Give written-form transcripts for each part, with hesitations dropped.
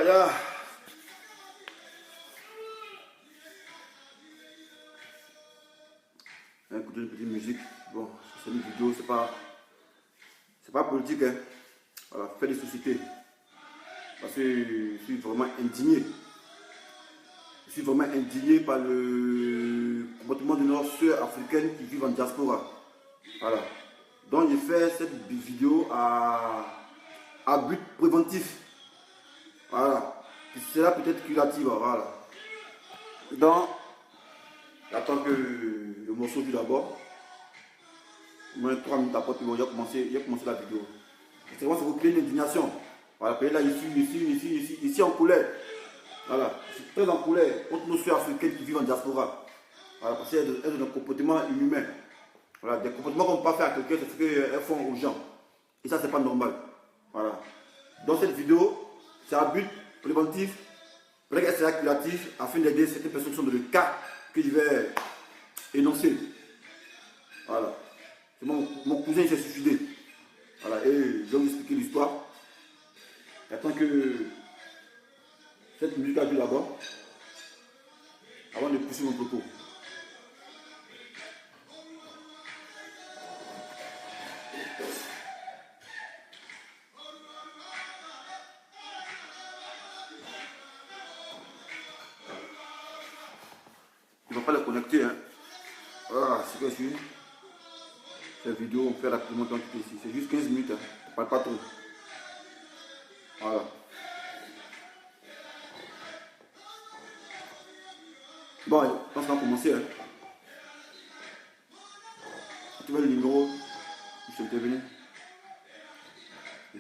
Voilà. Écoutez une petite musique. Bon, c'est une vidéo, c'est pas politique, hein. Voilà, fait des sociétés. Parce que je suis vraiment indigné. Je suis vraiment indigné par le comportement de nos sœurs africaines qui vivent en diaspora. Voilà. Donc j'ai fait cette vidéo à but préventif. Voilà. C'est là peut-être curative. Voilà. Donc, j'attends que le morceau du d'abord. Moins 3 minutes après, puis bon, j'ai commencé la vidéo. C'est vraiment pour créer une indignation. Voilà, là, ici en colère. Voilà, je suis très en colère contre nos soeurs africaines qui vivent en diaspora. Voilà, parce qu'elles ont un comportement inhumain. Voilà, des comportements qu'on ne peut pas faire à quelqu'un, c'est ce qu'elles font aux gens. Et ça, c'est pas normal. Voilà. Dans cette vidéo, c'est un but préventif, peut-être c'est curatif, afin d'aider certaines personnes qui sont dans le cas que je vais énoncer. Voilà. C'est mon cousin qui s'est suicidé. Voilà, et je vais vous expliquer l'histoire. J'attends que cette musique a vu là-bas avant de pousser mon propos. Il ne va pas les connecter, hein. Voilà, c'est que je suis. Cette vidéo, on fait rapidement dans tout ici. C'est juste 15 minutes, hein. On ne parle pas trop. Voilà. Bon, je pense qu'on va commencer. Hein. Tu veux le numéro? Je suis intervenu.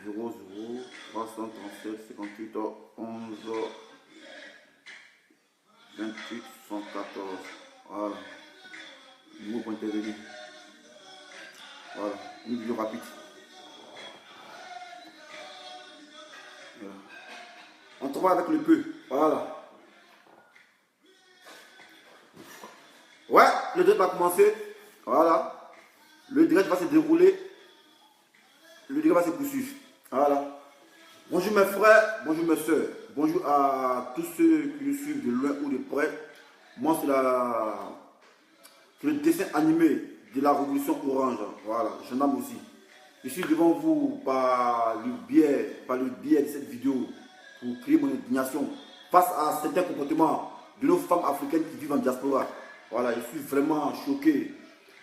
00 337 58 11 28 114. Voilà. Numéro pour intervenir. Voilà. Une vidéo rapide. Voilà. On travaille avec le peu. Voilà. Ouais, le direct va commencer. Voilà. Le direct va se dérouler. Le direct va se poursuivre. Voilà. Bonjour mes frères, bonjour mes soeurs. Bonjour à tous ceux qui nous suivent de loin ou de près. Moi, c'est le dessin animé de la révolution orange. Voilà, j'en aime aussi. Je suis devant vous par le biais de cette vidéo pour créer mon indignation face à certains comportements de nos femmes africaines qui vivent en diaspora. Voilà, je suis vraiment choqué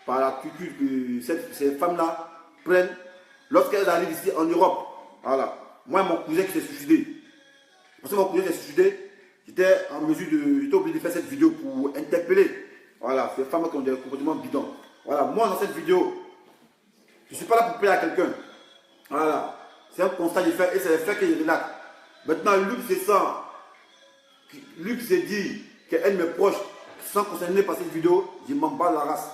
par la culture que ces femmes-là prennent lorsqu'elles arrivent ici en Europe. Voilà. Moi, mon cousin qui s'est suicidé. Parce que mon cousin s'est suicidé, j'étais obligé de faire cette vidéo pour interpeller. Voilà, ces femmes qui ont des comportements bidons. Voilà, moi dans cette vidéo, je ne suis pas là pour plaire à quelqu'un. Voilà, c'est un constat que j'ai fait et c'est le fait que je relate. Maintenant, Luc s'est dit qu'elle me proche sans concerner par cette vidéo, je m'en bats la race.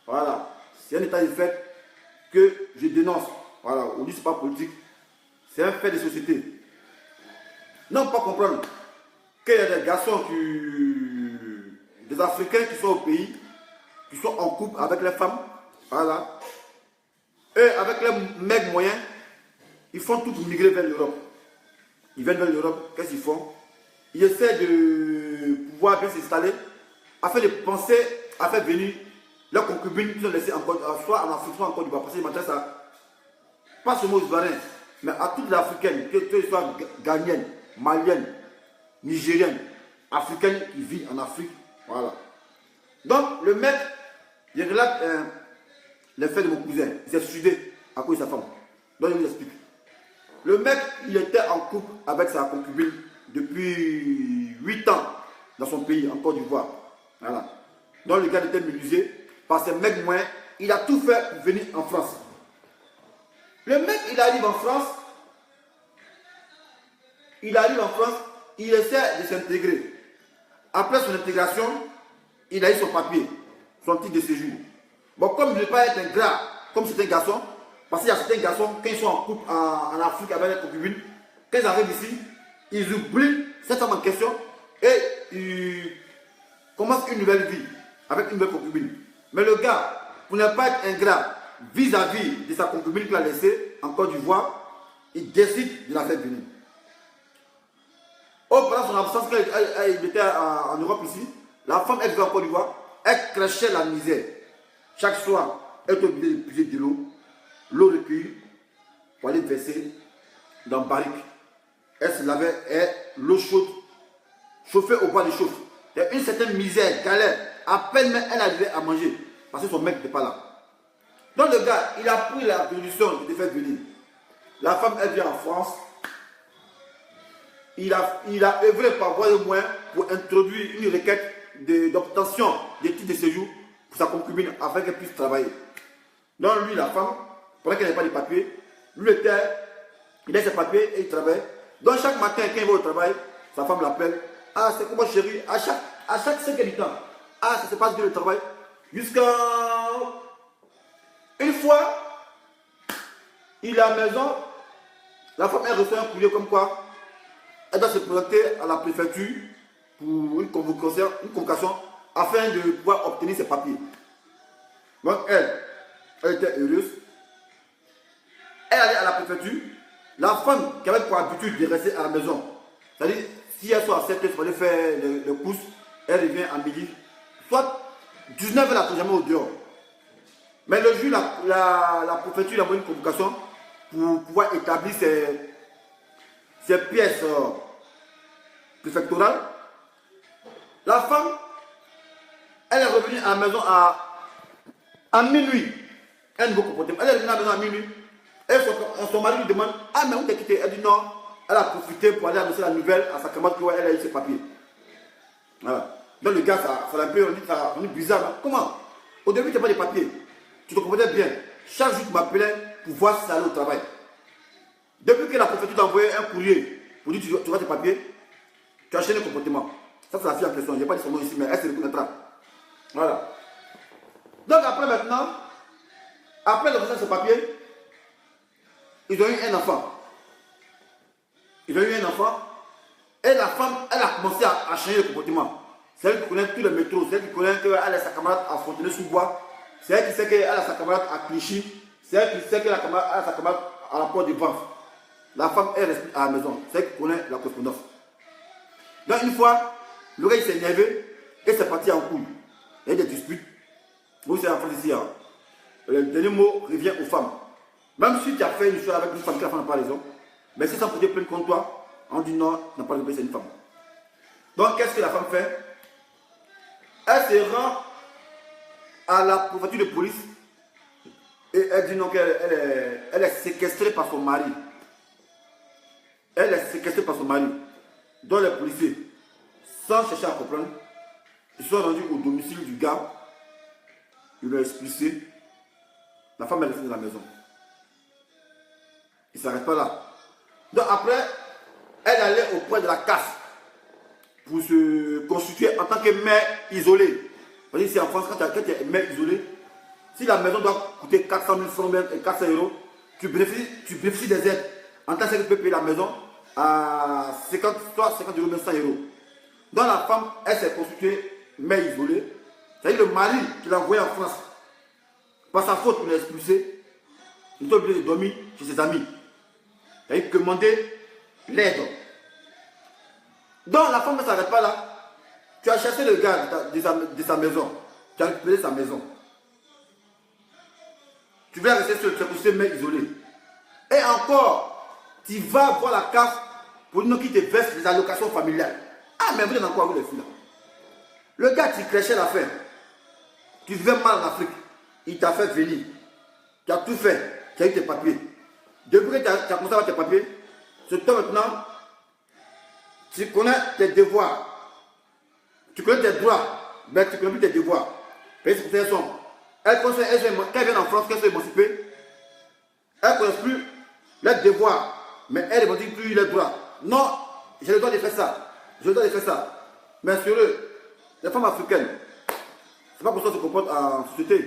Voilà, c'est un état de fait que je dénonce. Voilà, on dit que ce n'est pas politique, c'est un fait de société. Non, pas comprendre qu'il y a des garçons des Africains qui sont au pays, qui sont en couple avec les femmes, voilà. Et avec les mecs moyens, ils font tout pour migrer vers l'Europe. Ils viennent vers l'Europe, qu'est-ce qu'ils font? Ils essaient de pouvoir bien s'installer, afin de penser à faire venir leurs concubines qu'ils ont laissées soit en Afrique, soit en Côte d'Ivoire. Parce qu'ils m'intéressent à, pas seulement aux Ivoiriens, mais à toutes les Africaines, qu'elles soient ghanéennes, maliennes, nigériennes, africaines qui vivent en Afrique. Voilà. Donc, le mec, il relate les faits de mon cousin. Il s'est suicidé à cause de sa femme. Donc, je vous explique. Le mec, il était en couple avec sa concubine depuis 8 ans dans son pays, en Côte d'Ivoire. Voilà. Donc, le gars était médusé par ses mecs moyens. Il a tout fait pour venir en France. Le mec, il arrive en France. Il essaie de s'intégrer. Après son intégration, il a eu son papier, son titre de séjour. Bon, comme il ne veut pas être ingrat, comme c'est un garçon, parce qu'il y a certains garçons, quand ils sont en couple en Afrique avec les concubines, quand ils arrivent ici, ils oublient cette femme en question et ils commencent une nouvelle vie avec une nouvelle concubine. Mais le gars, pour ne pas être ingrat vis-à-vis de sa concubine qu'il a laissée en Côte d'Ivoire, il décide de la faire venir. Pendant son absence, quand elle était en Europe ici, la femme, elle vivait en Côte d'Ivoire, elle crachait la misère. Chaque soir, elle était obligée de puiser de l'eau recueillie pour aller verser dans le barrique. Elle se lavait et l'eau chaude chauffée au bois de chauffe. Il y a une certaine misère, galère. À peine elle arrivait à manger parce que son mec n'était pas là. Donc le gars, il a pris la résolution de faire venir. La femme, elle vient en France. Il a œuvré par voie de moyens pour introduire une requête d'obtention des titres de séjour pour sa concubine afin qu'elle puisse travailler. Donc lui, la femme, pendant qu'elle n'avait pas de papiers, lui il a ses papiers et il travaille. Donc chaque matin, quand il va au travail, sa femme l'appelle. Ah, c'est comment chérie, à chaque 5 heures du temps. Ah, ça se passe bien le travail. Jusqu'à une fois, il est à la maison, la femme elle reçoit un courrier comme quoi elle doit se présenter à la préfecture pour une convocation afin de pouvoir obtenir ses papiers. Donc elle était heureuse. Elle allait à la préfecture. La femme qui avait pour habitude de rester à la maison, c'est-à-dire si elle soit à 7 heures pour aller faire le course, elle revient à midi. Soit 19 heures, elle n'a jamais au dehors. Mais le jour, la préfecture a envoyé une convocation pour pouvoir établir ses pièces préfectorales. La femme, elle est revenue à la maison à minuit. Un nouveau comportement. Elle est revenue à la maison à minuit. Et son mari lui demande: ah, mais où t'es quitté? Elle dit non. Elle a profité pour aller annoncer la nouvelle à sa camarade qu'elle a eu ses papiers. Voilà. Donc le gars, ça l'a un peu rendu bizarre. Hein. Comment? Au début, tu n'as pas de papiers. Tu te comportais bien. Chaque jour, tu m'appelais pour voir si ça allait au travail. Depuis que la préfecture t'a envoyé un courrier pour dire tu vois tes papiers, tu as changé le comportement. Ça, c'est la fille en question. Je n'ai pas dit son nom ici, mais elle se reconnaîtra. Voilà. Donc après maintenant, après le recherche de ce papier, ils ont eu un enfant. Ils ont eu un enfant. Et la femme, elle a commencé à changer le comportement. C'est elle qui connaît tous les métros. C'est elle qui connaît qu'elle a sa camarade à Fontenay-sous-Bois. C'est elle qui sait qu'elle a sa camarade à Clichy. C'est elle qui sait qu'elle a sa camarade à la porte de Banff. La femme, elle reste à la maison. C'est elle qui connaît la correspondance. Donc une fois, le gars il s'est énervé et c'est parti en couille. Il y a des disputes. Vous c'est en France ici. Hein. Le dernier mot revient aux femmes. Même si tu as fait une chose avec une femme qui la femme n'a pas raison, mais si ça peut plaindre contre toi, on dit non, n'a pas raison, c'est une femme. Donc qu'est-ce que la femme fait? Elle se rend à la préfecture de police et elle dit non qu'elle est séquestrée par son mari. Elle est séquestrée par son mari. Donc les policiers, sans chercher à comprendre, ils sont rendus au domicile du gars. Ils lui ont expliqué. La femme est restée dans la maison. Il ne s'arrête pas là. Donc après, elle allait auprès de la casse pour se constituer en tant que mère isolée. Parce que ici en France, quand tu es mère isolée, si la maison doit coûter 400 000 francs et 400 euros, tu bénéficies des aides. En tant que tu peux payer la maison à 50 euros, même 100 euros. Donc la femme, elle s'est constituée mère isolée. C'est-à-dire le mari qui l'a envoyé en France, par sa faute pour l'expulser, il est obligé de dormir chez ses amis. C'est-à-dire demander l'aide. Donc la femme ne s'arrête pas là. Tu as chassé le gars de sa maison. Tu as récupéré sa maison. Tu vas rester sur ce mec isolé. Et encore, tu vas voir la CAF pour nous qui te verse les allocations familiales. Ah, mais vous êtes dans quoi, vous les filles là? Le gars, tu crachais l'affaire. Tu vivais mal en Afrique. Il t'a fait venir. Tu as tout fait. Tu as eu tes papiers. Depuis que tu as commencé à avoir tes papiers, c'est toi maintenant, tu connais tes devoirs. Tu connais tes droits, mais tu ne connais plus tes devoirs. Parce que elles sont. Quand elles viennent en France, qu'elles sont émancipées, elles ne connaissent plus leurs devoirs, mais elles ne revendiquent plus leurs droits. Non, j'ai le droit de faire ça. J'ai le droit de faire ça. Mais sur eux, les femmes africaines, c'est pas pour ça qu'elles se comportent en société.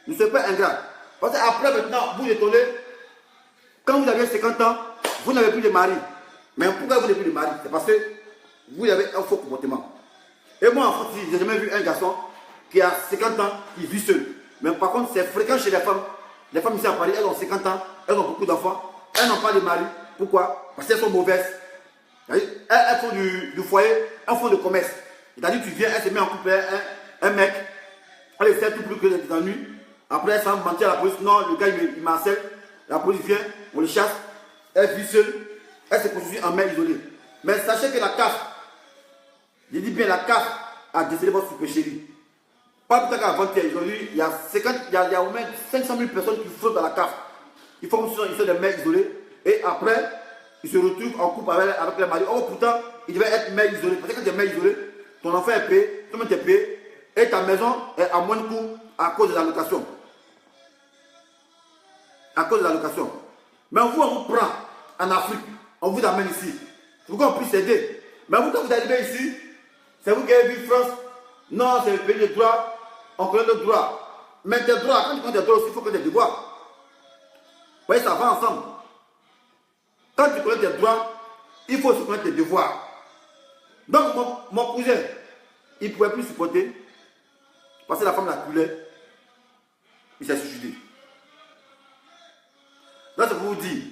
Ne soyez pas ingrats. Parce qu'après maintenant, vous étonnez, quand vous avez 50 ans, vous n'avez plus de mari. Mais pourquoi vous n'avez plus de mari? C'est parce que vous avez un faux comportement. Et moi, en France, je n'ai jamais vu un garçon qui a 50 ans, qui vit seul. Mais par contre, c'est fréquent chez les femmes. Les femmes ici à Paris, elles ont 50 ans, elles ont beaucoup d'enfants, elles n'ont pas de mari. Pourquoi? Parce qu'elles sont mauvaises. Elles font du foyer, elles font de commerce. C'est-à-dire, tu viens, elle se met en couple, un mec, elle essaie tout plus que des ennuis. Après, elle s'en mentir à la police. Non, le gars, il m'harcèle. La police vient, on le chasse. Elle vit seule. Elle se constitue en mère isolée. Mais sachez que la CAF, je dis bien la CAF, a décelé votre superchérie. Pas plus tard qu'avant-hier, aujourd'hui, il y a au moins 500 000 personnes qui flottent dans la CAF. Ils font comme si ils sont des mères isolées. Et après, ils se retrouvent en couple avec leur mari. Oh, pourtant, ils devaient être mères isolées. Parce que quand tu es mère isolée, ton enfant est payé, tout le monde est payé. Et ta maison est à moins de coût à cause de la location. À cause de la location. Mais vous, on vous prend en Afrique, on vous amène ici. C'est pourquoi on puisse aider. Mais vous, quand vous arrivez ici, c'est vous qui avez vu France. Non, c'est le pays de droit. On connaît le droit. Mais tes droits, quand tu connais tes droits aussi, il faut que tu aies des devoirs. Vous voyez, ça va ensemble. Quand tu connais tes droits, il faut aussi connaître tes devoirs. Donc, mon cousin, il ne pouvait plus supporter. Parce que la femme l'a coulé. Il s'est suicidé. Là, c'est pour vous dire,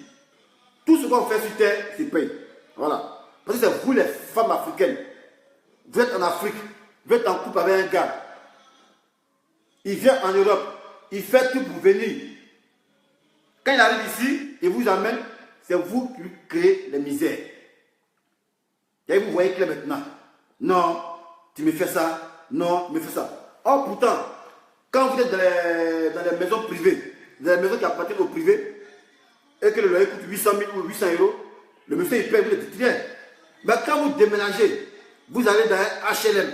tout ce qu'on fait sur terre, c'est paye. Voilà. Parce que c'est vous les femmes africaines. Vous êtes en Afrique, vous êtes en couple avec un gars. Il vient en Europe, il fait tout pour venir. Quand il arrive ici, il vous amène, c'est vous qui créez les misères. Et vous voyez clair maintenant. Non, tu me fais ça. Non, tu me fais ça. Or, pourtant, quand vous êtes dans les maisons privées, dans les maisons qui appartiennent au privé, et que le loyer coûte 800 000 ou 800 €, le monsieur il paye, vous ne dites rien. Mais quand vous déménagez, vous allez dans un HLM,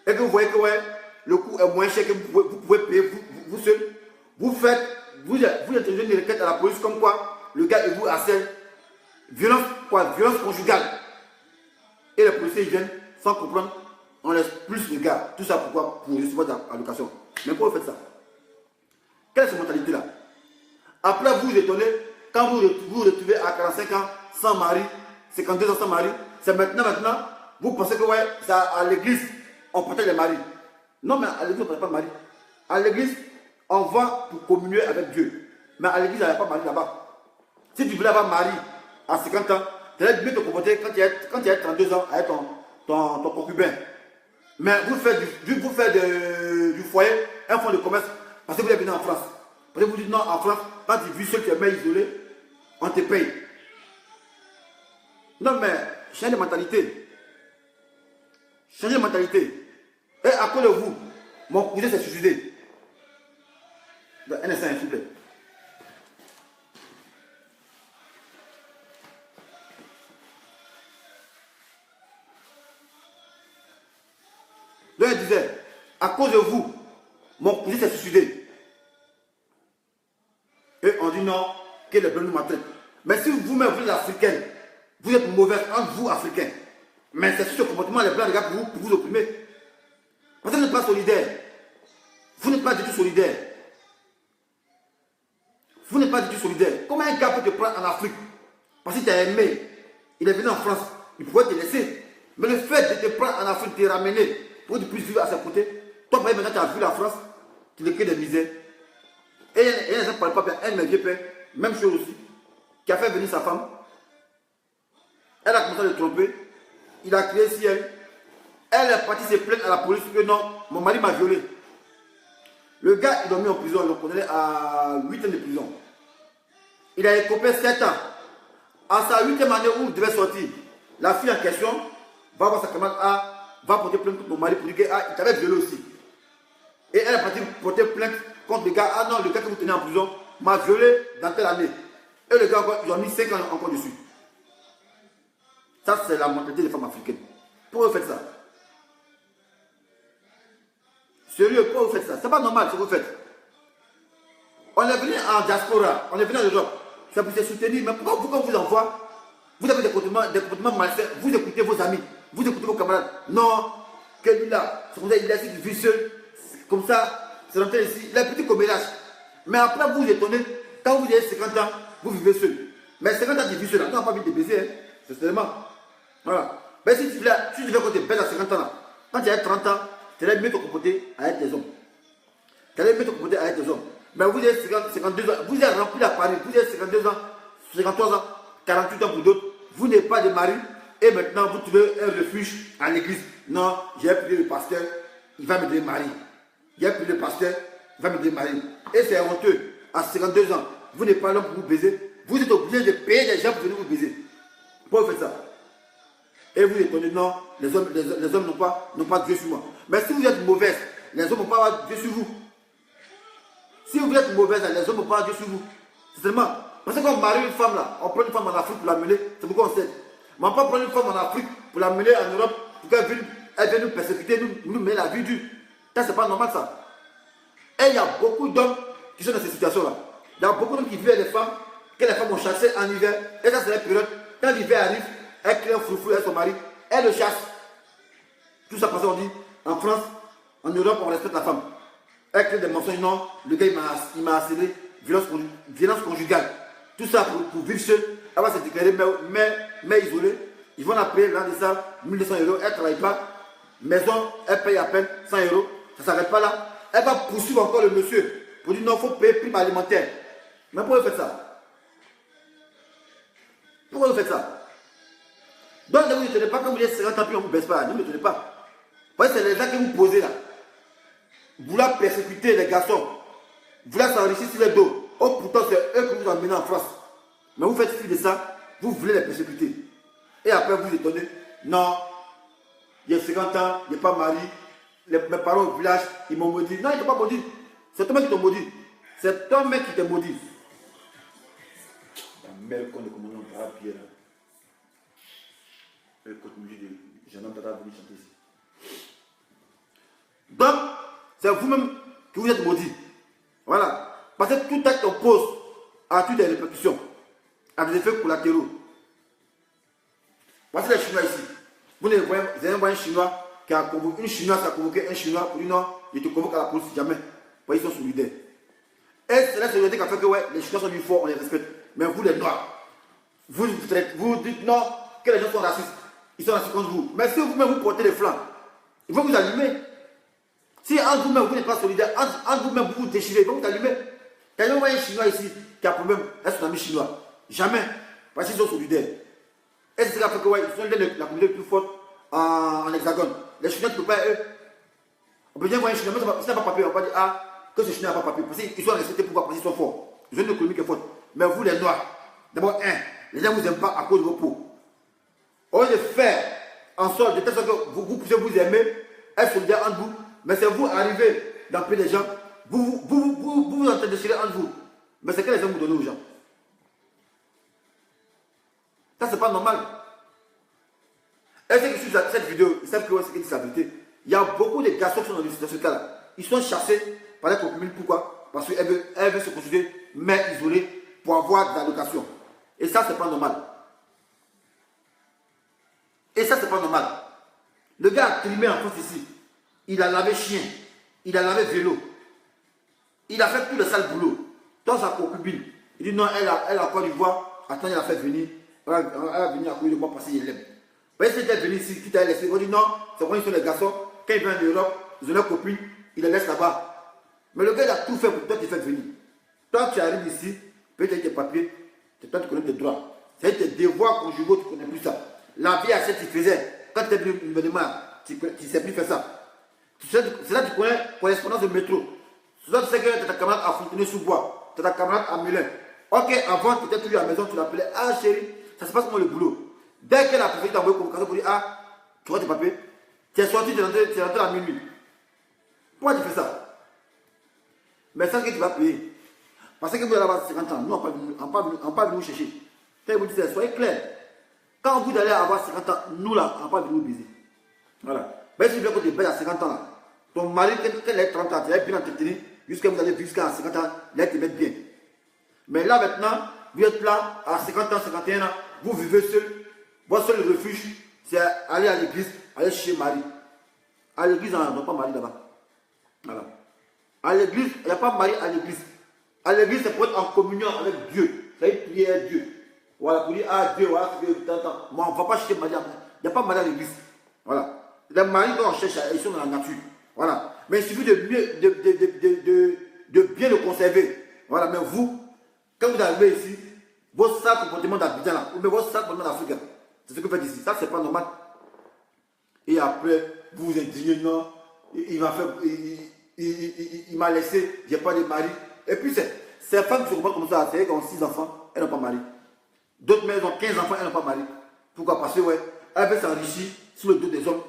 et que vous voyez que ouais, le coût est moins cher que vous pouvez payer vous seul, vous introduisez une requête à la police comme quoi le gars il vous harcèle, violence conjugale. Et les policiers ils viennent sans comprendre, on laisse plus le gars. Tout ça pourquoi? Pour recevoir de l'allocation. Mais pourquoi vous faites ça? Quelle est cette mentalité-là? Après vous vous étonnez, quand vous vous retrouvez à 45 ans sans mari, 52 ans sans mari, c'est maintenant, vous pensez que ouais, ça, à l'église, on protège les maris. Non, mais à l'église, on ne protège pas le mari. À l'église, on va pour communier avec Dieu. Mais à l'église, il n'y a pas de mari là-bas. Si tu voulais avoir mari à 50 ans, tu allais mieux te comporter quand tu as 32 ans avec ton concubin. Mais vous faites du foyer un fonds de commerce parce que vous êtes venu en France. Parce que vous dites non, en France, quand tu vis seul, tu es mère isolée, on te paye. Non, mais changez de mentalité. Changez de mentalité. Et à cause de vous, mon cousin s'est suicidé. Un instant, s'il vous plaît. Donc il disait, à cause de vous, mon cousin s'est suicidé. Et on dit non, que les blancs nous maltraitent. Mais si vous-même, vous êtes africaine, vous êtes mauvaise entre vous, africains. Mais c'est sur ce comportement, les blancs regardent pour vous opprimer. Parce que vous n'êtes pas solidaire. Vous n'êtes pas du tout solidaire. Vous n'êtes pas du tout solidaire. Comment un gars peut te prendre en Afrique? Parce que tu as aimé. Il est venu en France. Il pouvait te laisser. Mais le fait de te prendre en Afrique, de te ramener pour que tu puisses vivre à ses côtés, toi, maintenant, tu as vu la France, tu le crées des misères. Et il ne parle pas bien. Un de mes vieux pères, même chose aussi, qui a fait venir sa femme. Elle a commencé à le tromper. Il a crié si elle. Elle est partie se plaindre à la police que non, mon mari m'a violé. Le gars, ils l'ont mis en prison, ils l'ont condamné à 8 ans de prison. Il a écopé 7 ans. À sa 8e année où il devait sortir, la fille en question va voir sa camarade A, va porter plainte contre mon mari pour dire qu'il t'avait violé aussi. Et elle est partie porter plainte contre le gars. Ah non, le gars que vous tenez en prison m'a violé dans telle année. Et le gars, ils ont mis 5 ans encore dessus. Ça, c'est la mentalité des femmes africaines. Pourquoi vous faites ça? Sérieux, pourquoi vous faites ça? C'est pas normal ce que vous faites. On est venu en diaspora, on est venu en Europe. Ça peut se soutenir, mais pourquoi on vous envoie? Vous avez des comportements malsains, vous écoutez vos amis, vous écoutez vos camarades. Non, que lui là, c'est comme ça, il est assis vicieux, comme ça, c'est rentré ici, il a un petit commérage. Mais après, vous vous étonnez, quand vous avez 50 ans, vous vivez seul. Mais 50 ans, tu vis seul, on n'a pas envie de baiser, hein, c'est seulement. Voilà. Mais si tu veux qu'on te baise à 50 ans, là, quand tu as 30 ans, tu allais mieux te comporter avec tes hommes. Tu allais mieux te comporter avec tes hommes. Mais vous avez 52 ans, vous avez rempli à Paris, vous avez 52 ans, 53 ans, 48 ans pour d'autres, vous n'avez pas de mari, et maintenant vous trouvez un refuge à l'église. Non, j'ai prié le pasteur, il va me donner mari. J'ai prié le pasteur, il va me donner mari. Et c'est honteux, à 52 ans, vous n'êtes pas l'homme pour vous baiser. Vous êtes obligé de payer des gens pour venir vous baiser. Pourquoi vous faites ça? Et vous étonnez, non, les hommes n'ont pas Dieu sur moi. Mais si vous êtes mauvaise, les hommes n'ont pas avoir Dieu sur vous. Si vous êtes mauvaise, les hommes n'ont pas Dieu sur vous. C'est seulement, parce qu'on marie une femme là, on prend une femme en Afrique pour l'amener, c'est pourquoi on sait. Mais on peut prendre une femme en Afrique pour l'amener en Europe, pour qu'elle vienne nous persécuter, nous mettre la vie dure. Ça, c'est pas normal ça. Et il y a beaucoup d'hommes qui sont dans cette situation-là. Il y a beaucoup d'hommes qui vivent avec des femmes, que les femmes ont chassé en hiver, et ça c'est la période. Quand l'hiver arrive, elle crée un foufou avec son mari, elle le chasse. Tout ça parce qu'on dit, en France, en Europe, on respecte la femme. Elle crée des mensonges, non, le gars il m'a harcelé, violence conjugale. Tout ça pour vivre seul, elle va se déclarer mère isolée. Ils vont la payer l'an de ça, 1200 €, elle ne travaille pas. Maison, elle paye à peine 100 €. Ça ne s'arrête pas là. Elle va poursuivre encore le monsieur pour dire non, il faut payer prime alimentaire. Mais pourquoi vous faites ça? Pourquoi vous faites ça? Donc ne vous étonnez pas quand vous êtes 50 ans puis on ne vous baisse pas. Ne vous étonnez pas. Vous voyez, c'est les gens que vous posez là. Vous voulez persécuter les garçons. Vous voulez s'enrichir sur les dos. Oh, pourtant c'est eux que vous emmenez en France. Mais vous faites fi de ça, vous voulez les persécuter. Et après vous étonnez. Non, il y a 50 ans, il n'est pas marié. Mes parents au village, ils m'ont maudit. Non, ils ne t'ont pas maudit. C'est toi-même qui t'ont maudit. C'est toi-même qui t'es maudit. La mère qu'on est commandant par Pierre. Écoute, j'en ai pas venir chanter ici. Donc, c'est vous-même qui vous êtes maudit. Voilà. Parce que tout acte on pose a des répercussions, a des effets collatéraux. Voici les Chinois ici. Vous avez un Chinois qui a convoqué, une Chinoise qui a convoqué un Chinois pour dire non, il te convoque à la police jamais. Parce qu'ils sont solidaires. Et c'est la solidarité qui a fait que ouais, les Chinois sont du fort, on les respecte. Mais vous les Noirs, vous dites non, que les gens sont racistes. Ils sont racistes contre vous. Mais si vous-même vous portez les flancs, ils vont vous allumer. Si entre vous-même vous n'êtes pas solidaire, entre vous-même vous vous déchirez, ils vont vous allumer. Quand vous voyez un Chinois ici qui a un problème, est-ce son ami chinois? Jamais. Parce qu'ils sont solidaires. Et c'est ce qui a fait que ouais, ils sont la communauté plus forte en hexagone. Les Chinois ne peuvent pas eux. On peut bien voir un Chinois, mais si n'a pas papier, on va dire ah, que ce Chinois n'a pas papier. Parce qu'ils sont respectés pourquoi? Parce qu'ils sont forts. Ils ont une économie qui est forte. Mais vous les Noirs, d'abord, les gens ne vous aiment pas à cause de vos peaux. Au lieu de faire en sorte de telle sorte que vous puissiez vous aimer, être solidaire entre vous, mais c'est vous arrivez dans le pays des gens, vous en train de déchirer entre vous. Mais c'est que les gens vous donnent aux gens. Ça, c'est pas normal. Et ceux qui suivent cette vidéo, ils savent que c'est la vérité. Il y a beaucoup de garçons qui sont dans ce cas-là. Ils sont chassés par les concubines. Pourquoi? Parce qu'elles veulent se considérer mères isolées pour avoir des allocations. Et ça, c'est pas normal. Et ça, c'est pas normal. Le gars a trimé en France ici. Il a lavé chien. Il a lavé vélo. Il a fait tout le sale boulot. Dans sa concubine. Il dit non, elle a Côte d'Ivoire. Attends, il a fait venir. Elle va venir à côté de moi parce qu'il l'aime. Vous voyez, si elle est venue ici, qui t'a laissé, on dit non, c'est quand ils sont les garçons. Quand ils viennent en Europe, ils ont leur copine, ils les laissent là-bas. Mais le gars, il a tout fait pour toi, tu fais venir. Toi, tu arrives ici, peut-être tes papiers, toi, tu connais tes droits. C'est tes devoirs conjugaux, tu ne connais plus ça. La vie à cette tu faisais. Quand tu es venu me demander, tu ne sais plus faire ça. C'est là que tu connais correspondance de métro. C'est là que tu sais que ta camarade a fonctionné sous bois. Ta camarade à Melun. Ok, avant, tu étais toujours à la maison, tu l'appelais, ah chérie, ça se passe comment le boulot? Dès qu'elle a préféré t'envoyer convocation pour dire, ah, tu vois tes papiers, tu es sorti, tu es rentré à minuit. Pourquoi tu fais ça? Mais ça, que tu vas payer. Parce que vous allez avoir 50 ans, nous, on n'a pas venu vous chercher. Quand vous dites, soyez clair. Quand vous allez avoir 50 ans, nous là, on n'a pas venu vous baiser. Voilà. Mais si tu veux que tu baises à 50 ans là, ton mari, quand il a 30 ans, tu vas bien entretenu, jusqu'à vous allez vivre jusqu'à 50 ans, là, tu te mets bien. Mais là maintenant, vous êtes là, à 50 ans, 51 ans, vous vivez seul. Votre seul refuge, c'est aller à l'église, aller chez Marie. À l'église, on n'a pas Marie là-bas. Voilà. À l'église, il n'y a pas Marie à l'église. À l'église, c'est pour être en communion avec Dieu. C'est prier à Dieu. Voilà, pour dire, ah Dieu, voilà, c'est que t'entends. Moi, on ne va pas chercher Marie. Il n'y a pas Marie à l'église. Voilà. Les maris, quand on cherche, ils sont dans la nature. Voilà. Mais il suffit de bien le conserver. Voilà. Mais vous, quand vous arrivez ici, votre sale comportement d'Abidjan là, ou même votre sale comportement d'Afrique, C'est ce que vous faites ici. Ça, c'est pas normal. Et après, vous vous indignez, non, il m'a laissé, j'ai pas de mari. Et puis, ces femmes qui se comportent comme ça, c'est qu'elles ont 6 enfants, elles n'ont pas mari. D'autres mères ont 15 enfants, elles n'ont pas mari. Pourquoi? Parce que, ouais, elles veulent s'enrichir sur le dos des hommes,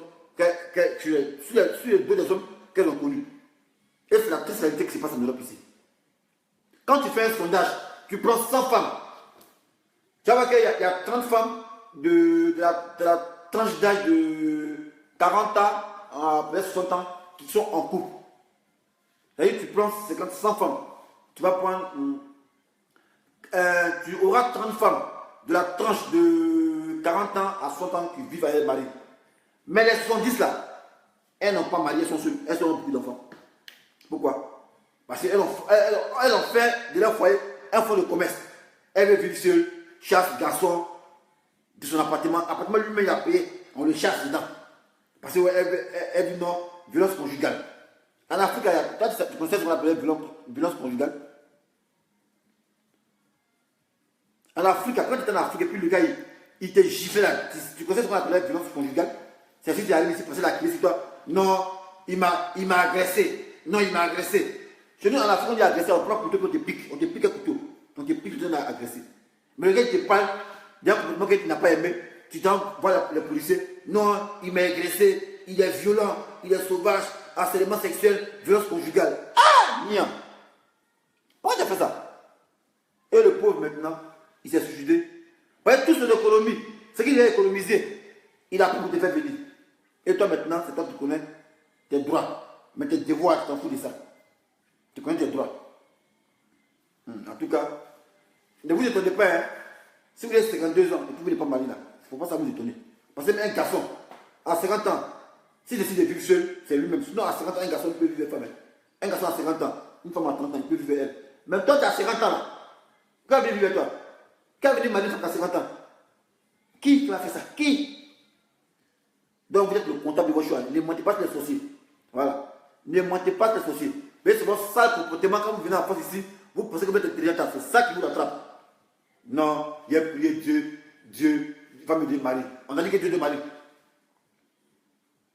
sur le dos des hommes qu'elles ont connus. Et c'est la triste réalité qui se passe en Europe ici. Quand tu fais un sondage, tu prends 100 femmes. Tu vas voir qu'il y a 30 femmes de la tranche d'âge de 40 ans à 60 ans qui sont en couple. C'est-à-dire tu prends 100 femmes. Tu vas prendre... tu auras 30 femmes de la tranche de 40 ans à 60 ans qui vivent avec le mari. Mais les 70 là, elles n'ont pas marié, elles sont seules, elles ont beaucoup d'enfants. Pourquoi? Parce qu'elles ont fait de leur foyer un fonds de commerce. Elle veut vivre seule, chasse garçon de son appartement. L'appartement lui-même il a payé, on le chasse dedans. Parce qu'elle dit non, violence conjugale. En Afrique, tu connais ce qu'on appelle violence conjugale? En Afrique, quand tu étais en Afrique et puis le gars il te giflait là, tu connais ce qu'on appelle violence conjugale? C'est si tu arrives ici, passer la clé sur toi. Non, il m'a agressé. Non, il m'a agressé. Chez nous, en Afrique, on dit agressé, on prend un couteau, on te pique un couteau. On te pique, tu te donnes à agresser. Mais le gars, il te parle d'un comportement qu'il n'a pas aimé. Tu t'envoies les policiers. Non, il m'a agressé, il est violent, il est sauvage, harcèlement sexuel, violence conjugale. Ah, nia. Pourquoi tu as fait ça? Et le pauvre maintenant, il s'est suicidé. Vous voyez, toute son économie, ce qu'il a économisé, il a pris pour te faire venir. Et toi maintenant, c'est toi qui connais tes droits. Mais tes devoirs, tu t'en fous de ça. Tu connais tes droits. En tout cas, ne vous étonnez pas, hein. Si vous avez 52 ans et que vous n'êtes pas marié là, il ne faut pas ça vous étonner. Parce que même un garçon, à 50 ans, s'il décide de vivre seul, c'est lui-même. Sinon, à 50 ans, un garçon peut vivre femme. Un garçon à 50 ans, une femme à 30 ans, il peut vivre elle. Même toi, tu as 50 ans là. Quand vient vivre toi? Quand vient marier à 50 ans? Qui a fait ça? Qui? Donc vous êtes le comptable de vos choix. Ne mentez pas sur les sorciers. Voilà. Ne mentez pas sur les sorciers. Mais c'est votre sale comportement quand vous venez en France ici, vous pensez que vous êtes intelligent, c'est ça qui vous attrape. Non, il a prié Dieu, Dieu va me démarrer. On a dit que Dieu démarre.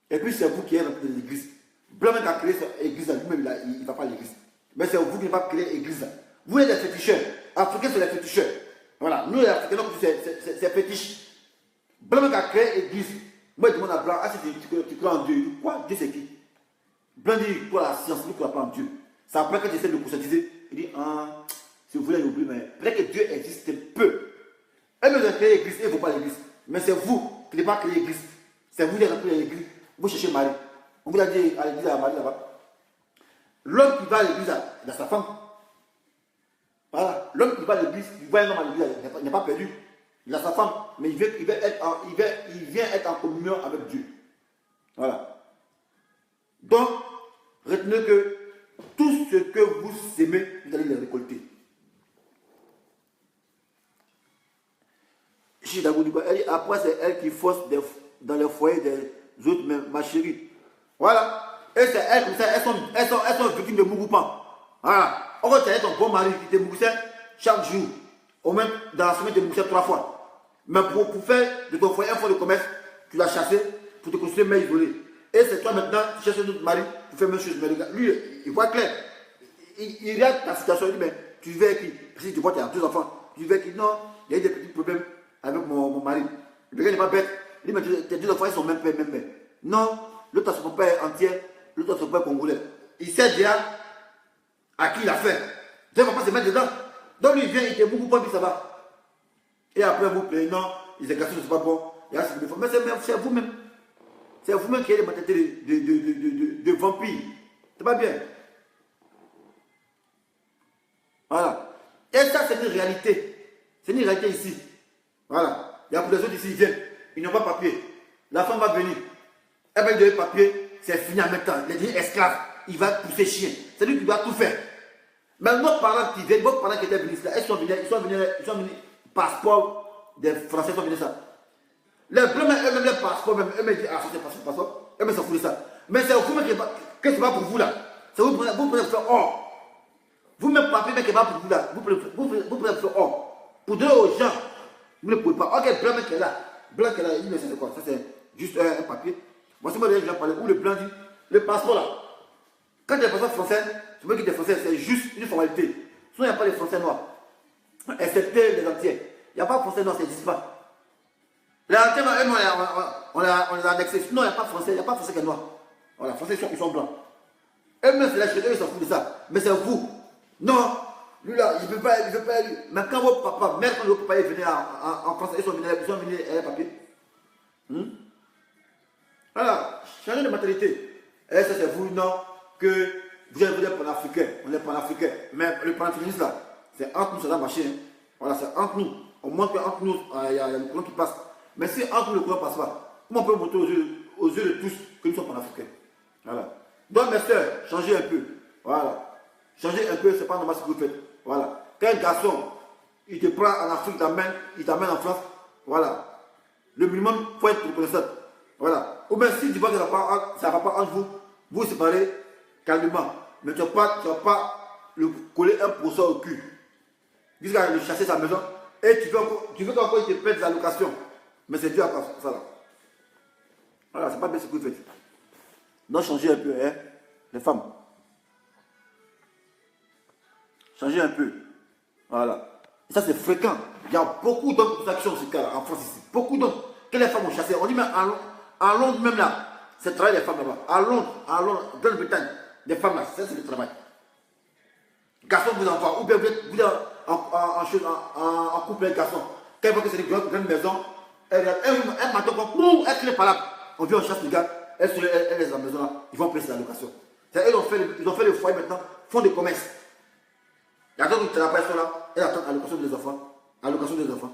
Et puis c'est vous qui êtes rentré de l'église. Blanc qui a créé cette église là, lui-même il ne va pas à l'église. Mais c'est vous qui n'avez pas créé l'église là. Vous êtes des féticheurs. Africains, c'est les féticheurs. Voilà. Nous les Africains, c'est fétiche. Blanc qui a créé l'église. Moi, je demande à Blanc, ah, si tu crois en Dieu, il dit, quoi? Dieu c'est qui? Blanc dit, il croit à la science, il ne croit pas en Dieu. Ça après, quand tu essaies de le conscientiser, il dit, ah, si vous voulez l'oublier, mais peut-être que Dieu existe peu. Elle nous a créé l'église, il ne faut pas l'église. Mais c'est vous qui n'avez pas créé l'église. C'est vous qui avez créé l'église. Vous cherchez Marie. On vous a dit à l'église, à Marie là-bas. L'homme qui va à l'église, il a sa femme. Voilà. L'homme qui va à l'église, il voit un homme à l'église, il n'est pas perdu. Il a sa femme, mais il vient être en communion avec Dieu. Voilà. Donc, retenez que tout ce que vous aimez, vous allez le récolter. Après, c'est elle qui force dans le foyer des autres, ma chérie. Voilà. Et c'est elles comme ça, elles sont victimes de Mougoupan. Voilà. On va ton bon mari qui te mougoussait chaque jour. Au même dans la semaine, tu te mougoussais 3 fois. Mais pour faire de ton foyer un fonds de commerce, tu l'as chassé pour te construire une maison isolée. Et c'est toi maintenant, tu cherches un autre mari pour faire la même chose. Mais le gars, lui, il voit clair. Il regarde ta situation, il dit, mais tu vivais avec qui? Parce que tu vois, tu as 2 enfants. Tu vivais avec qui? Non, il y a eu des petits problèmes avec mon mari. Le gars n'est pas bête. Il dit, mais tes 2 enfants, ils sont même père, même mère. Non, l'autre a son père entier, l'autre a son père congolais. Il sait déjà à qui il a fait. Dieu ne va pas se mettre dedans. Donc lui, il vient, il te beaucoup pas, puis ça va. Et après, vous plaignez, non, ils ont cassé, c'est pas bon. Mais c'est vous-même. C'est vous-même qui avez des mentalités de vampires. C'est pas bien. Voilà. Et ça, c'est une réalité. C'est une réalité ici. Voilà. Il y a pour les autres ici, ils viennent. Ils n'ont pas papier. La femme va venir. Elle va lui donner papier. C'est fini en même temps. Il est devenu esclave. Il va pousser chien. C'est lui qui doit tout faire. Mais nos parents qui viennent, vos parents qui étaient venus là, ils sont venus, passeport des Français sont venus ça. Les bleus, eux-mêmes, les passeports, eux-mêmes disent, ah, ça c'est passeport, eux-mêmes s'en foutent de ça. Mais c'est vous-même qui c'est pas pour vous là. C'est vous pouvez faire or. Vous-même, papier, mais qui n'est pas pour vous là. Vous pouvez faire or. Pour donner aux gens, vous ne pouvez pas. Ok, bleu, qui est là. Blanc qu'elle a, il dit, mais ça c'est quoi? Ça c'est juste un papier. Moi, c'est moi déjà parlé, où le blanc dit, le passeport là. Quand il y a des passeports français, je veux dire des français, c'est juste une formalité. Sinon, il n'y a pas de français noirs. Excepté les entiers. Il n'y a pas de français noir, ça n'existe pas. Les entiers, on les a annexés. Sinon, il n'y a pas de français, il n'y a pas de français qui est noir. Voilà, les français ils sont blancs. Eux-mêmes, c'est là chez eux, ils s'en foutent de ça. Mais c'est vous. Non, lui là, il ne veut pas, lui. Mais quand votre papa, même quand votre papa est venu en France, ils sont venus à papier. Voilà, changez de mentalité. Et ça, c'est vous, non, que vous êtes panafricain. On est panafricain. Mais le panafricanisme là, c'est entre nous, ça va marcher. Hein. Voilà, c'est entre nous. On montre qu'entre nous, il y a le courant qui passe. Mais si entre nous, le courant ne passe pas, comment on peut montrer aux yeux de tous que nous sommes panafricains? Voilà. Donc, mes soeurs, changez un peu. Voilà. Changez un peu, c'est pas normal ce que vous faites. Voilà. Quand un garçon, il te prend en Afrique, il t'amène en France, voilà. Le minimum, il faut être reconnaissant. Voilà. Ou bien si tu vois que ça ne va pas entre vous, vous séparez calmement. Mais tu ne vas pas le coller un procès au cul. Jusqu'à le chasser sa maison. Et tu veux qu'encore il te pète la location. Mais c'est Dieu à ça là. Voilà, c'est pas bien ce que vous faites. Donc changez un peu, hein, les femmes. Changez un peu. Voilà. Et ça c'est fréquent. Il y a beaucoup d'hommes qui sont dans ce cas-là, en France ici. Beaucoup d'hommes que les femmes ont chassé. On dit même à Londres même là, c'est le travail des femmes là-bas. À Londres, Grande-Bretagne, des femmes là, c'est le travail. Garçon vous envoie, ou bien vous êtes en couple avec garçon. Quand il voit que c'est une grande maison, elle matin, elle crie par là. On vient, on chasse les gars, elle est dans la maison là, ils vont presser la location. Ils ont fait le foyer maintenant, fonds de commerce. Il y a d'autres qui travaillent là, elle attend l'allocation des enfants. Allocation des enfants.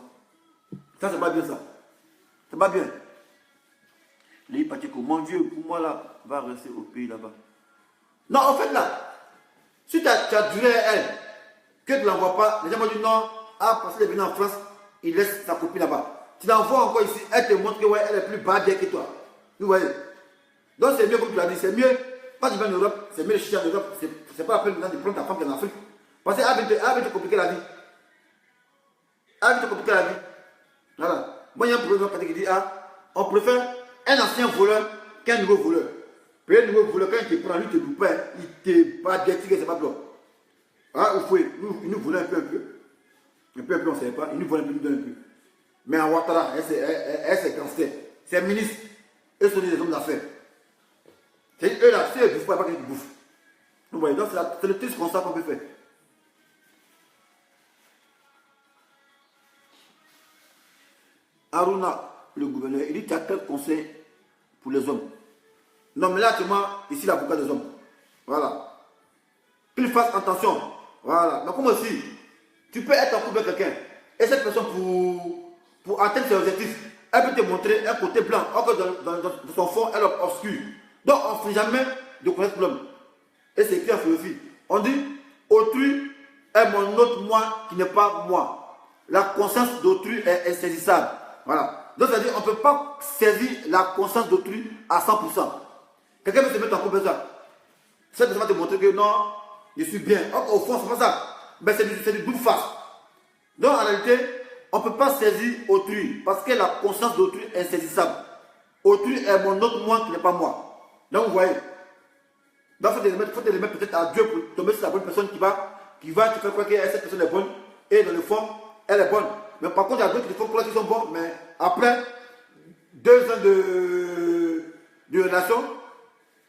Ça, c'est pas bien ça. C'est pas bien. Les Patiko, mon Dieu, pour moi là, va rester au pays là-bas. Non, en fait là, si tu as duré à elle, que tu ne l'envoies pas, les gens m'ont dit non, parce qu'elle est venue en France, il laisse sa copine là-bas. Tu l'envoies encore ici, elle te montre que ouais, elle est plus bas bien que toi. Vous voyez. Donc c'est mieux comme tu l'as dit, c'est mieux. Quand tu vas en Europe, c'est mieux de chercher en Europe. C'est pas la peine de prendre ta femme qui est en Afrique. Parce qu'elle va te compliquer la vie. Elle va te compliquer la vie. Voilà. Moi, il y a un problème qui dit on préfère un ancien voleur qu'un nouveau voleur. Puis un nouveau voleur, quand il te prend, lui, il te loupe pas, il te bat bien, c'est pas blanc. Il nous volait un peu. Un peu, on ne savait pas. Il nous volait un peu, il nous donne un peu. Mais en Ouattara, elle c'est gangster. C'est ministre. Eux sont des hommes d'affaires. C'est eux là, si eux ne bouffent pas, qu'ils bouffent. Vous voyez, donc c'est le triste constat qu'on peut faire. Aruna, le gouverneur, il dit qu'il y a quel conseil pour les hommes? Non, mais là, actuellement, ici, l'avocat des hommes. Voilà. Qu'il fasse attention. Voilà. Mais comment aussi, tu peux être en couple avec quelqu'un, et cette personne, pour atteindre ses objectifs, elle peut te montrer un côté blanc, encore dans son fond, elle est obscure. Donc, on ne fait jamais de connaître l'homme. Et c'est écrit en philosophie. On dit, autrui est mon autre moi qui n'est pas moi. La conscience d'autrui est insaisissable. Voilà. Donc, c'est-à-dire, on ne peut pas saisir la conscience d'autrui à 100%. Quelqu'un peut se mettre en couple avec ça. Cette personne va te montrer que non, je suis bien. Au fond, c'est pas ça. Mais c'est du double face. Donc, en réalité, on ne peut pas saisir autrui parce que la conscience d'autrui est insaisissable. Autrui est mon autre moi qui n'est pas moi. Donc, vous voyez. Donc, il faut te les mettre peut-être à Dieu pour tomber sur la bonne personne qui va te faire croire que cette personne est bonne. Et dans le fond, elle est bonne. Mais par contre, il y a d'autres qui font croire qu'ils sont bons. Mais après 2 ans de relation,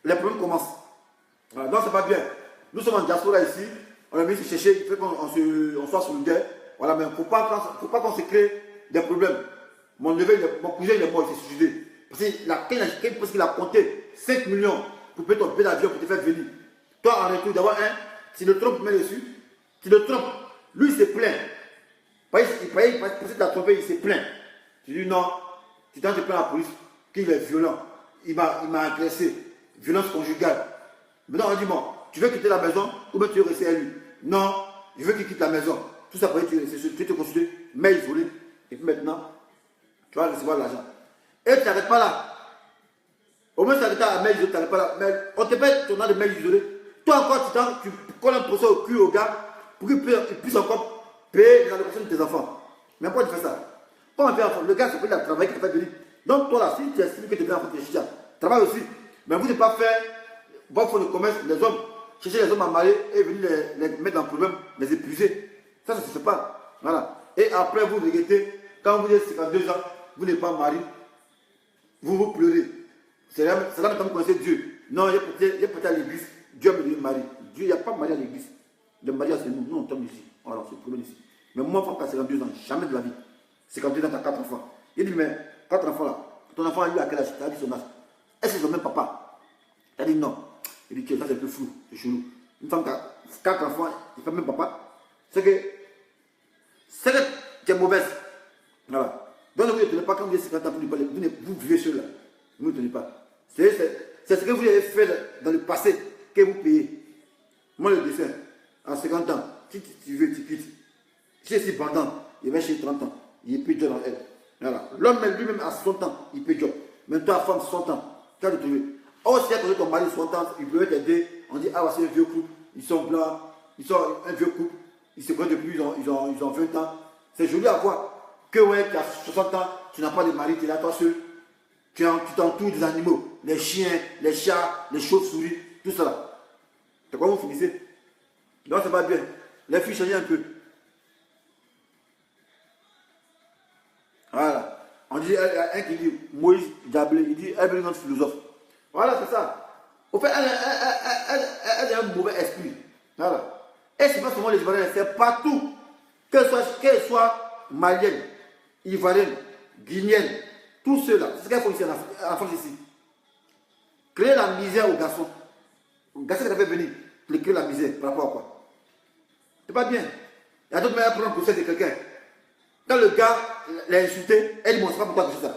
les problèmes commencent. Voilà, donc, c'est pas bien. Nous sommes en diaspora ici. On est venu se chercher. Il faut qu'on soit solidaires. Voilà, mais il ne faut pas qu'on se crée des problèmes. Mon cousin, il est mort, il s'est suicidé. Parce qu'il a compté 5 millions pour payer ton billet d'avion pour te faire venir. Toi, en retour d'avoir si le trompe met dessus, si le trompe, lui, il se plaint. Parce qu'il t'a trompé, il se plaint. Tu dis non, tu t'en te plains à la police, qu'il est violent. Il m'a agressé. Violence conjugale. Maintenant, on dit bon, tu veux quitter la maison ou bien tu veux rester à lui? Non, je veux qu'il quitte la maison. Tout ça pour dire tu te consulter, mais isolé. Et puis maintenant, tu vas recevoir l'argent. Et tu n'arrêtes pas là. Au moins, tu arrêtes à mail isolé, tu n'arrêtes pas là. Mais on te paye ton nom de mail isolé. Toi encore, tu colles un procès au cul au gars pour qu'il puisse encore payer les allocations de tes enfants. Mais pourquoi tu fais ça? Quand on fait enfant, le gars, c'est pas il a travaillé qui t'a fait venir. Donc toi là, si tu estimes que tu es enfant, tu es chicha, travaille aussi. Mais vous ne pas faire, bon, faut le commerce, les hommes, chercher les hommes à marier et venir les mettre dans le problème, les épuiser. Ça ne se fait pas. Voilà. Et après, vous regrettez, quand vous êtes 52 ans, vous n'êtes pas marié, vous pleurez. C'est là que vous connaissez Dieu. Non, il y a peut-être à l'église, Dieu me dit mari. Dieu, il n'y a pas de mari à l'église. Le mariage, c'est nous. Nous, on tombe ici. Voilà, c'est le problème ici. Mais moi, femme, à 52 ans, jamais de la vie. 52 ans, tu as 4 enfants. Il dit, mais 4 enfants là, ton enfant a eu à quel âge? Tu as dit son âge. Est-ce que c'est le même papa? Tu as dit non. Il dit, ça c'est un peu flou, c'est chelou. Une femme qui a 4 enfants, il fait le même papa. C'est que tu es mauvaise. Voilà. Donc, vous ne tenez pas quand vous êtes 50 ans, vous vivez seul là. Vous ne tenez pas. C'est ce que vous avez fait dans le passé que vous payez. Moi, le dessin, à 50 ans, si tu veux, tu quittes. Si c'est pendant, il va chez 30 ans, il peut job dans elle. Voilà. L'homme lui-même à 60 ans, il peut job. Mais toi, femme, 60 ans, tu as de trouver. Oh, si tu as trouvé ton mari 60 ans, il peut t'aider. On dit, ah, voici un vieux couple, ils sont blancs, ils sont un vieux couple, ils se connaissent depuis, ils ont 20 ans. C'est joli à voir. Que ouais, tu as 60 ans, tu n'as pas de mari, tu es là toi seul. Tu t'entoures des animaux, les chiens, les chats, les chauves-souris, tout ça. C'est quoi vous finissez? Non, c'est pas bien. Les filles changent un peu. Voilà. On dit, un qui dit, Moïse Diablé, il dit, elle est notre philosophe. Voilà, c'est ça. Au fait, elle a un mauvais esprit. Voilà. Et c'est pas seulement les Ivoiriens, c'est partout. Qu'elle soit malienne, ivoirienne, guinéenne, tous ceux-là, c'est ce qu'il faut ici en France ici. Créer la misère aux garçons. Le garçon qui a fait venir, il crée la misère par rapport à quoi? C'est pas bien. Il y a d'autres manières de prendre le procès de quelqu'un. Quand le gars l'a insulté, elle dit, bon, c'est pas pour toi que je fais ça.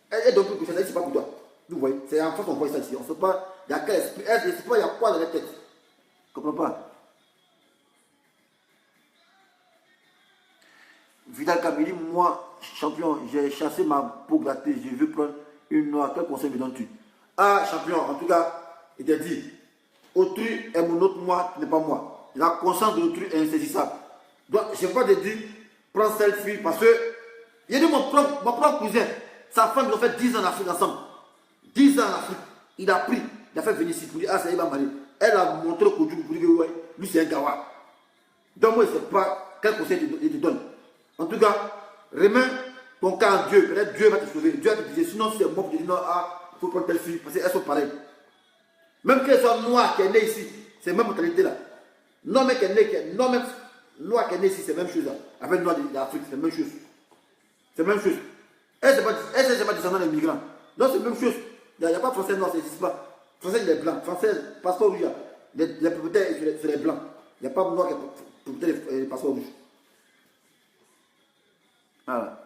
Elle donne plus que ça, elle dit, c'est pas pour toi. Vous voyez, c'est en France on voit ça ici. On ne sait pas, il y a quel esprit, elle ne sait pas, il y a quoi dans la tête. Je ne comprends pas. Vidal Kamili, moi, champion, j'ai chassé ma peau grattée, je veux prendre une noix. Quel conseil me donnes-tu? Ah, champion, en tout cas, il t'a dit, autrui est mon autre moi, qui n'est pas moi. La conscience de l'autrui est insaisissable. Donc, je ne vais pas te dire, prends selfie, parce que, il y a dit mon propre cousin, sa femme, ils ont fait 10 ans en Afrique ensemble. 10 ans en Afrique, il a pris, il a fait venir ici pour dire, ah, ça y va marier. Elle a montré au Kodjou pour dire, ouais, lui c'est un gawa. Donc, moi, je ne sais pas quel conseil il te donne. En tout cas, remets ton cas en Dieu. Peut-être Dieu va te sauver. Dieu va te dire, sinon, si c'est moi qui te dis non, ah, il faut prendre telle fille, parce qu'elles sont pareilles. Même qu'elle soit noire qui est née ici, c'est la même mentalité là. Non, mais qu'elle est née, non, même noire qui est née ici, c'est la même chose là. Avec noir d'Afrique, c'est la même chose. C'est la même chose. Elle, c'est pas descendant des migrants. Non, c'est la même chose. Il n'y a pas français noir, ça n'existe pas. Français, il est blanc. Français, passeport rouge, les propriétaires, c'est les blancs. Il n'y a pas de noir qui est propriétaire des passeports rouges. Voilà.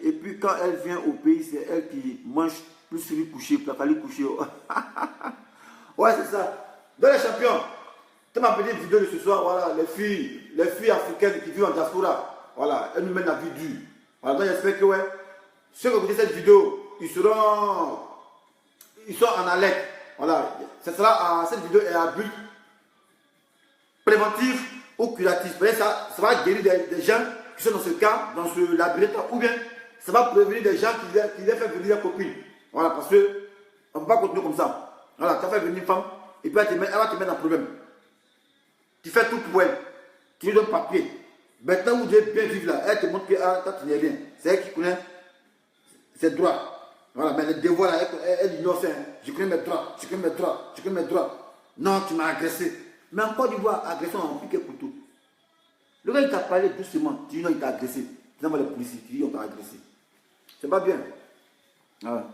Et puis quand elle vient au pays, c'est elle qui mange plus sur lui coucher, placali coucher. Ouais, c'est ça. Dans les champions, tu m'as appelé une vidéo de ce soir, voilà, les filles africaines qui vivent en diaspora, voilà, elles nous mènent la vie dure. Voilà, donc j'espère que, ouais, ceux qui écoutent cette vidéo, ils sont en alerte. Voilà, cette vidéo est à but préventif ou curatif. Ça va guérir des gens qui sont dans ce cas, dans ce labyrinthe, ou bien ça va prévenir des gens qui les fait venir leur copine. Voilà, parce qu'on ne peut pas continuer comme ça. Voilà, tu as fait venir une femme, et puis elle va te mettre dans le problème. Tu fais tout pour elle. Tu lui donnes papier. Maintenant, vous devez bien vivre là. Elle te montre que toi, tu n'es rien. C'est elle qui connaît ses droits. Voilà, mais le devoir, elle ignore ça. Je connais mes droits, je connais mes droits, je connais mes droits. Non, tu m'as agressé. Mais en Côte d'Ivoire, agression en piqué couteau. Le gars, il t'a parlé doucement. Tu dis non, il t'a agressé. Tu envoies les policiers, tu dis on t'a agressé. C'est pas bien. Voilà.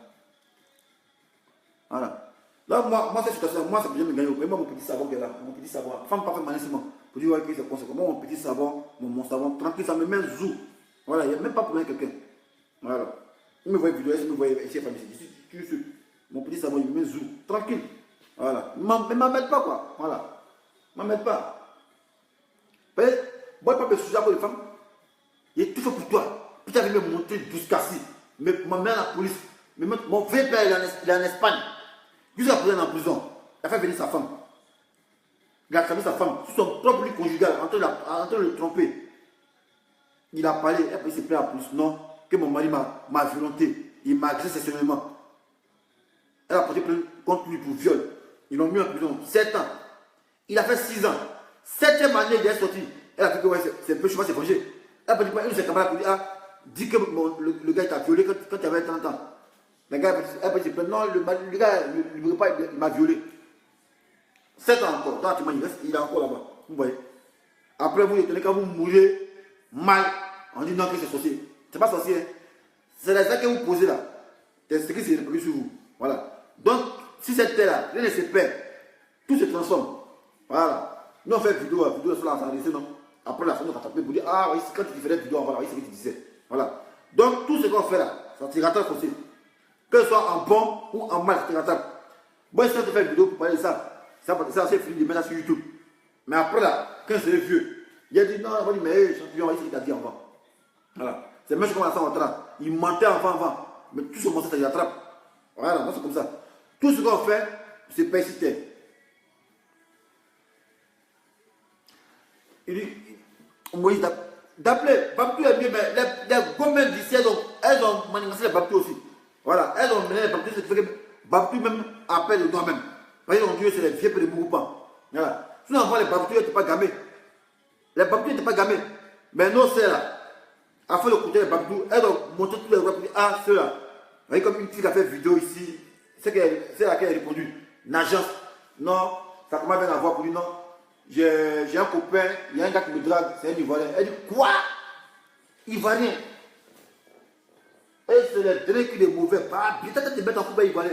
Voilà. Là, moi, cette situation, moi, ça peut me gagner. Moi, mon petit savon qui est là, mon petit savon. Femme pas fait maniement. Pour dire, ouais, c'est conséquent. Moi, mon petit savon, mon savon, tranquille, ça me met zou. Voilà, il n'y a même pas pour quelqu'un. Voilà. Il me voit vidéo, il me voit ici, tu suis. Mon petit savon, il me met zou. Tranquille. Voilà. Mais m'embête pas, quoi. Voilà. M'embête pas. Moi, pas de sujet pour les femmes. Il est tout fait pour toi. Puis tu avais me montrer jusqu'à ci. Mais m'emmène à la police. Mais mon vrai père, il est en Espagne. Jusqu'à présent, il est en prison. Il a fait venir sa femme. Il a trahi sa femme. Sur son propre lit conjugal, en train de le tromper. Il a parlé, après il s'est plaint à plus. Non, que mon mari m'a violenté. Il m'a agressé sexuellement. Elle a porté plainte contre lui pour viol. Ils l'ont mis en prison 7 ans. Il a fait 6 ans. 7e année, il est sorti. Elle a dit que ouais, c'est un peu chemin, c'est vengé. Elle a dit que une de ses camarades pour dire, ah, dis que le gars t'a violé quand tu avais 30 ans. Le gars, elle a dit, non, le gars, il m'a violé. 7 ans encore. Dans il reste, il est encore là-bas. Vous voyez. Après, vous étonnez quand vous mourrez mal, on dit non que c'est sorcier. C'est pas sorcier. C'est les actes que vous posez là. C'est ce qui s'est répandu sur vous. Voilà. Donc, si cette terre-là, rien ne se perd, tout se transforme. Voilà. Nous on fait vidéo sur la santé, non. Après la fin, on va taper pour dire, ah oui, quand tu faisais des vidéos, voilà, oui, c'est ce que tu disais. Voilà. Donc, tout ce qu'on fait là, ça te rattrape aussi. Que ce soit en bon ou en mal, ça te rattrape. Moi, si on te fait une vidéo pour parler de ça, ça c'est fini de mettre sur YouTube. Mais après là, quand c'est vieux, il a dit non, on va dire, mais champion, c'est ce qu'il t'a dit avant. Voilà. C'est même comme ça en train. Il mentait avant. Mais tout ce monde, ça te rattrape. Voilà, moi c'est comme ça. Tout ce qu'on fait, c'est persisté. Il dit, Moïse d'appeler, Baptou est mieux, mais les gommes d'ici, elles ont manifesté les Baptou aussi. Voilà, elles ont mené les Baptou, ce qui fait que Baptou même appelle le doigt même. Parce qu'ils ont dit que c'est les vieux pour les mourants. Voilà. Sinon, avant, les Baptou n'étaient pas gamés. Les Baptou n'étaient pas gamés. Mais nos sœurs là, afin de coûter les Baptou, elles ont montré tous les rois pour dire, ah, ceux-là. Vous voyez, comme une fille qui a fait vidéo ici, c'est laquelle elle a répondu. L'agence, non, ça commence bien à voir pour lui, non. J'ai un copain, il y a un gars qui me drague, c'est un Ivoirien. Elle dit, quoi? Ivoirien? Et c'est le dernier qui est mauvais. Bah, peut-être te mettre en couple Ivoirien.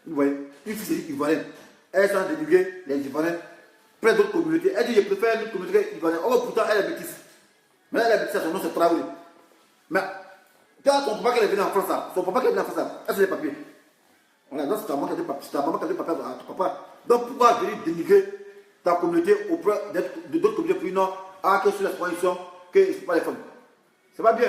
Vous voyez, une fille c'est Ivoirienne. Elles sont dénigrées, les Ivoiriens, plein d'autres communautés. Elle dit, je préfère une communauté ivoirienne. Oh, pourtant, elle est métisse. Mais elle est métisse, son nom c'est Traoré. Mais, quand ton papa qui est venu en France, son papa qui est venu en France, elle c'est les papiers. Voilà, donc c'est ta maman qui a des papiers, c'est ta maman qui a des papiers à ton papa. Donc pourquoi venir dénigrer ta communauté auprès de d'autres communautés plus non, à que sur la condition que ce ne sont pas les femmes. C'est pas bien.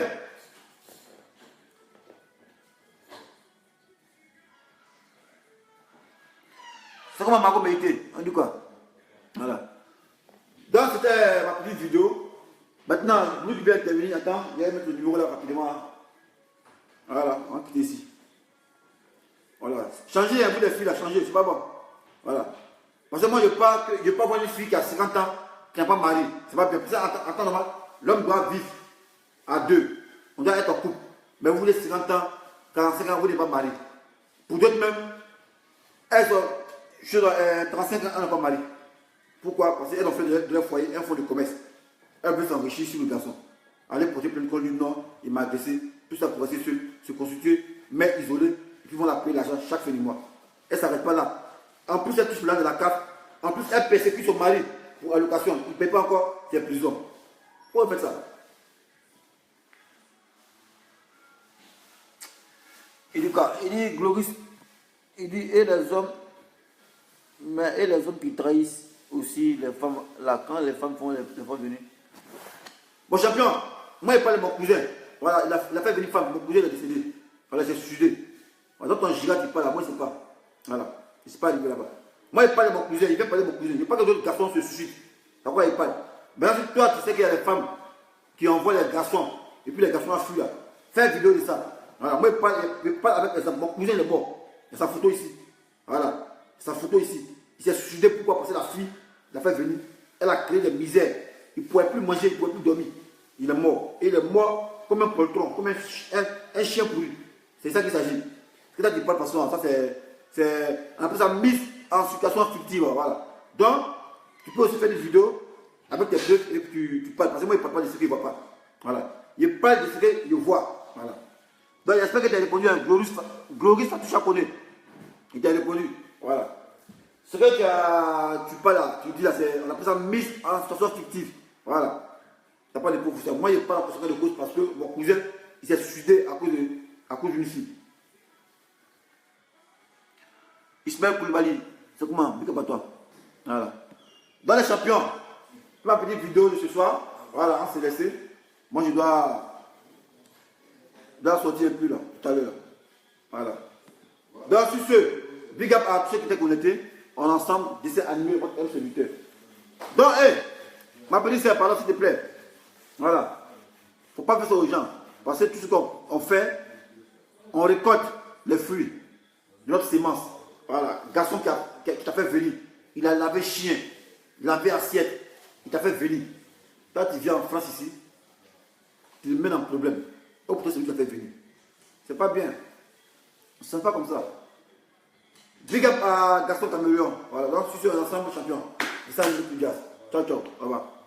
C'est comme un Margot mérité. On dit quoi? Voilà. Donc c'était ma petite vidéo. Maintenant, nous qui viens intervenir, attends, je vais mettre le numéro là rapidement. Voilà, on va quitter ici. Voilà. Changer un bout de fil à changer, c'est pas bon. Voilà. Parce que moi, je ne peux pas voir une fille qui a 50 ans, qui n'a pas marié. C'est pas bien. En temps normal, l'homme doit vivre à deux. On doit être en couple. Mais vous voulez 50 ans, 45 ans, vous n'êtes pas marié. Pour d'autres même, elles ont 35 ans, elles n'ont pas marié. Pourquoi? Parce qu'elles ont fait de leur foyer un fonds de commerce. Elles veulent s'enrichir sur le garçon. Aller porter plainte contre lui, non, il m'a agressé. Tout ça pour essayer de se constituer, mais isolé, et puis ils vont la payer l'argent chaque fin du mois. Elle ne s'arrête pas là. En plus, elle touche l'argent de la CAF. En plus, elle persécute son mari pour allocation. Il ne paye pas encore ses prisons. Pourquoi elle fait ça? Il dit quoi? Il dit, Gloris, il dit, et les hommes, mais et les hommes qui trahissent aussi les femmes, là, quand les femmes font les femmes venir. Bon champion, moi il parle de mon cousin. Voilà, il a fait venir femme, mon cousin il est décédé. Voilà, c'est suicidé. Voilà, donc ton giga tu parles là, moi je ne sais pas. Voilà, je ne sais pas arrivé là-bas. Moi il parle de mon cousin, il vient parler de mon cousin. Il ne veut pas que d'autres garçons se suicident. C'est quoi il parle? Maintenant toi tu sais qu'il y a des femmes qui envoient les garçons, et puis les garçons fuient là. Fais une vidéo de ça. Voilà, moi il parle avec exemple. Mon cousin il est mort. Il y a sa photo ici. Voilà, sa photo ici. Il s'est suicidé pourquoi? Parce que la fille l'a fait venir. Elle a créé des misères. Il ne pouvait plus manger, il ne pouvait plus dormir. Il est mort. Et il est mort comme un poltron, comme un chien pourri. C'est ça qu'il s'agit. Ce que tu parles, parce que ça c'est. On appelle ça mise en situation fictive. Voilà. Donc, tu peux aussi faire des vidéos avec tes preuves et puis tu parles. Parce que moi, il ne parle pas de ce qu'il ne voit pas. Voilà. Il parle de ce qu'il voit. Voilà. Donc, j'espère que tu as répondu à un Gloris Fatoucha Kone. Il t'a répondu. Voilà. Ce que tu parles là, tu dis là, on appelle ça mise en situation fictive. Voilà. Tu n'as pas de professeur. Moi, je parle en de cause parce que mon cousin, il s'est suicidé à cause d'une fille. Ismaël Koulibaly, c'est comment? Big up à toi. Voilà. Dans les champions, ma petite vidéo de ce soir, voilà, on s'est laissé. Moi, je dois sortir un peu là, tout à l'heure. Voilà. Donc, sur ce, big up à tous ceux qui étaient connectés. On est ensemble, d'essayer d'animer votre M serviteur. Donc, ma petite sœur, pardon, s'il te plaît. Voilà. faut pas faire ça aux gens. Parce que tout ce qu'on fait, on récolte les fruits de notre sémence. Voilà, garçon qui t'a fait venir. Il a lavé chien, lavé assiette, il t'a fait venir. Toi, tu viens en France ici, tu le mets dans le problème. Oh, pourtant, c'est lui qui t'a fait venir. C'est pas bien. Ce n'est pas comme ça. Big up à Gaston Caméléon. Voilà, donc je suis ensemble champion. C'est ça le plus gars. Ciao, ciao. Au revoir.